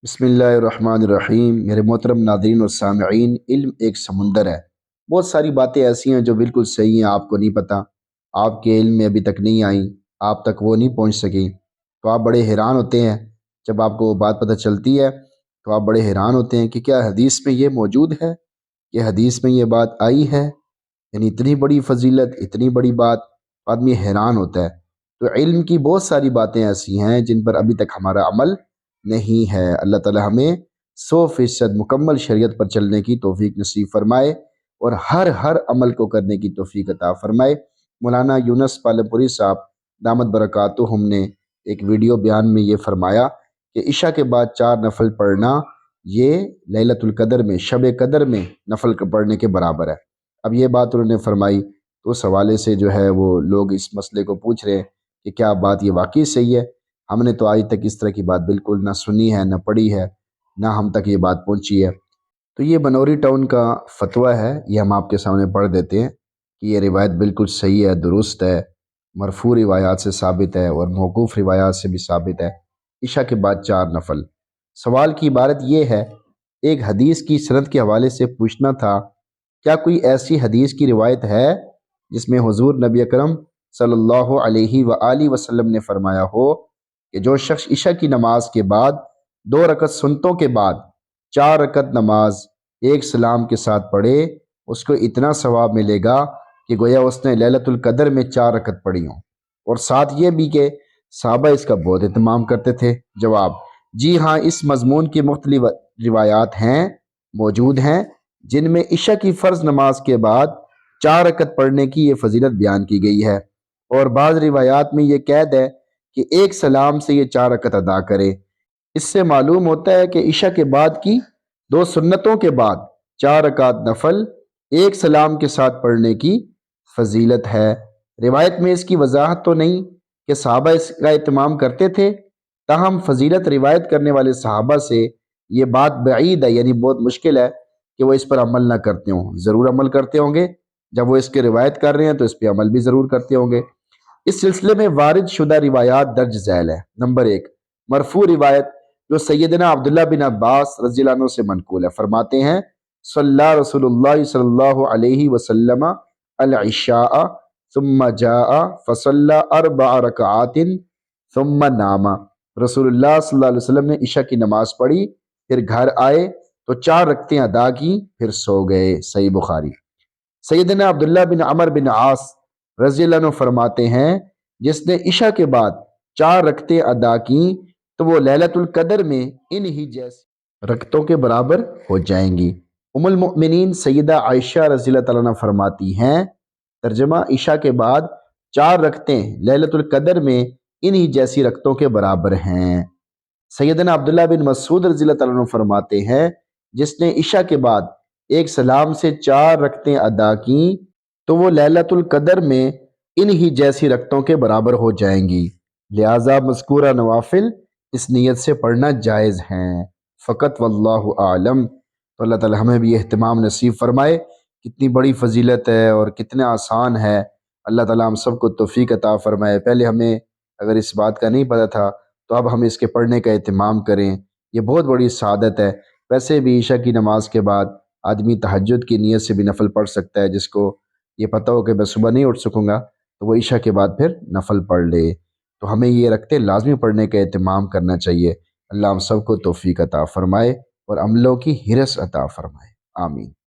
बिस्मिल्लाहिर्रहमानिर्रहीम। मेरे मोहतरम नाज़रीन और सामईन, इल्म एक समुंदर है। बहुत सारी बातें ऐसी हैं जो बिल्कुल सही हैं, आपको नहीं पता, आपके इल्म में अभी तक नहीं आई, आप तक वो नहीं पहुंच सकी। तो आप बड़े हैरान होते हैं जब आपको वो बात पता चलती है। तो आप बड़े हैरान होते हैं कि क्या हदीस में ये मौजूद है, कि हदीस में ये बात आई है, यानी इतनी बड़ी फजीलत, इतनी बड़ी बात। आदमी हैरान होता है। तो इल्म की बहुत सारी बातें ऐसी हैं जिन पर अभी तक हमारा अमल नहीं है। अल्लाह ताला हमें 100% मुकम्मल शरीयत पर चलने की तौफीक नसीब फरमाए और हर अमल को करने की तौफीक अता फरमाए। मौलाना यूनुस पालमपुरी साहब दामद बरकातुहुम ने एक वीडियो बयान में ये फरमाया कि इशा के बाद 4 नफल पढ़ना ये लैलतुल कदर में, शब कदर में नफल पढ़ने के बराबर है। अब ये बात उन्होंने फरमाई, तो उस हवाले से जो है वो लोग इस मसले को पूछ रहे हैं कि क्या बात ये वाकई सही है। हमने तो आज तक इस तरह की बात बिल्कुल ना सुनी है, ना पढ़ी है, ना हम तक ये बात पहुंची है। तो ये बनौरी टाउन का फतवा है, ये हम आपके सामने पढ़ देते हैं कि ये रिवायत बिल्कुल सही है, दुरुस्त है, मरफू रिवायात से साबित है और मौकूफ़ रिवायात से भी साबित है। इशा के बाद 4 नफल। सवाल की इबारत ये है, एक हदीस की सनद के हवाले से पूछना था, क्या कोई ऐसी हदीस की रिवायत है जिसमें हुजूर नबी अकरम सल्लल्लाहु अलैहि वसल्लम ने फरमाया हो कि जो शख्स इशा की नमाज के बाद 2 रकत सुन्नतों के बाद 4 रकत नमाज एक सलाम के साथ पढ़े, उसको इतना सवाब मिलेगा कि गोया उसने लैलतुल कदर में 4 रकत पढ़ी हो। और साथ ये भी कि सहाबा इसका बहुत इत्माम करते थे। जवाब: जी हाँ, इस मजमून की मुख्तलिफ रिवायात हैं, मौजूद हैं, जिनमें इशा की फ़र्ज नमाज के बाद 4 रकत पढ़ने की ये फजीलत बयान की गई है। और बाज़ रिवायात में ये कैद है कि एक सलाम से ये 4 रकत अदा करे। इससे मालूम होता है कि इशा के बाद की 2 सुन्नतों के बाद 4 रकात नफल एक सलाम के साथ पढ़ने की फजीलत है। रिवायत में इसकी वजाहत तो नहीं कि सहाबा इसका इत्माम करते थे, ताहम फजीलत रिवायत करने वाले सहाबा से ये बात बईद है, यानी बहुत मुश्किल है कि वो इस पर अमल ना करते हों। ज़रूर अमल करते होंगे, जब वो इसकी रिवायत कर रहे हैं तो इस पर अमल भी ज़रूर करते होंगे। इस सिलसिले में वारिद शुदा रिवायात दर्ज झैल है। नंबर 1, मरफू रिवायत जो सैयदना अब्दुल्ला बिन अब्बास रज़ियल्लाहु अन्हु से मनकूल है। फरमाते हैं, सल्ला रसूलुल्लाह सल्लल्लाहु अलैहि वसल्लम अल इशा सुम्मा जाआ फसल्ला अर्बअ रकआतिन सुम्मा नामा। रसूलुल्लाह सल्लल्लाहु अलैहि वसल्लम ने इशा की नमाज पढ़ी, फिर घर आए तो 4 रकतें अदा की, फिर सो गए। सही बुखारी। सैयदना अब्दुल्ला बिन अमर बिन आस रज़ियल्लाहु अन्हु फरमाते हैं, जिसने इशा के बाद 4 रकतें अदा की तो वो लैलतुल कदर में इन ही जैसी रकतों के बराबर हो जाएंगी। उम्मुल मोमिनीन सैयदा आयशा रज़ियल्लाहु तआला अन्हा फरमाती हैं, तर्जमा: इशा के बाद 4 रकतें लैलतुल कदर में इन ही जैसी रकतों के बराबर हैं। सैयदना अब्दुल्ला बिन मसूद रज़ियल्लाहु तआला अन्हु फरमाते हैं, जिसने इशा के बाद एक सलाम से 4 रकतें अदा की तो वो लैलतुल कदर में इन ही जैसी रकतों के बराबर हो जाएंगी। लिहाजा मज़कूरा नवाफिल इस नीयत से पढ़ना जायज़ हैं। फ़कत वल्लाहु आलम। तो अल्लाह ताला हमें भी एहतिमाम नसीब फरमाए। कितनी बड़ी फजीलत है और कितना आसान है। अल्लाह ताला हम सबको तौफीक अता फरमाए। पहले हमें अगर इस बात का नहीं पता था तो अब हम इसके पढ़ने का एहतिमाम करें, ये बहुत बड़ी सआदत है। वैसे भी ईशा की नमाज के बाद आदमी तहज्जुद की नीयत से भी नफल पढ़ सकता है। जिसको ये पता हो कि मैं सुबह नहीं उठ सकूँगा तो वो ईशा के बाद फिर नफल पढ़ ले। तो हमें ये रखते लाजमी पढ़ने का एहतिमाम करना चाहिए। अल्लाह हम सबको तौफीक अता फरमाए और अमलों की हिरस अता फरमाए। आमीन।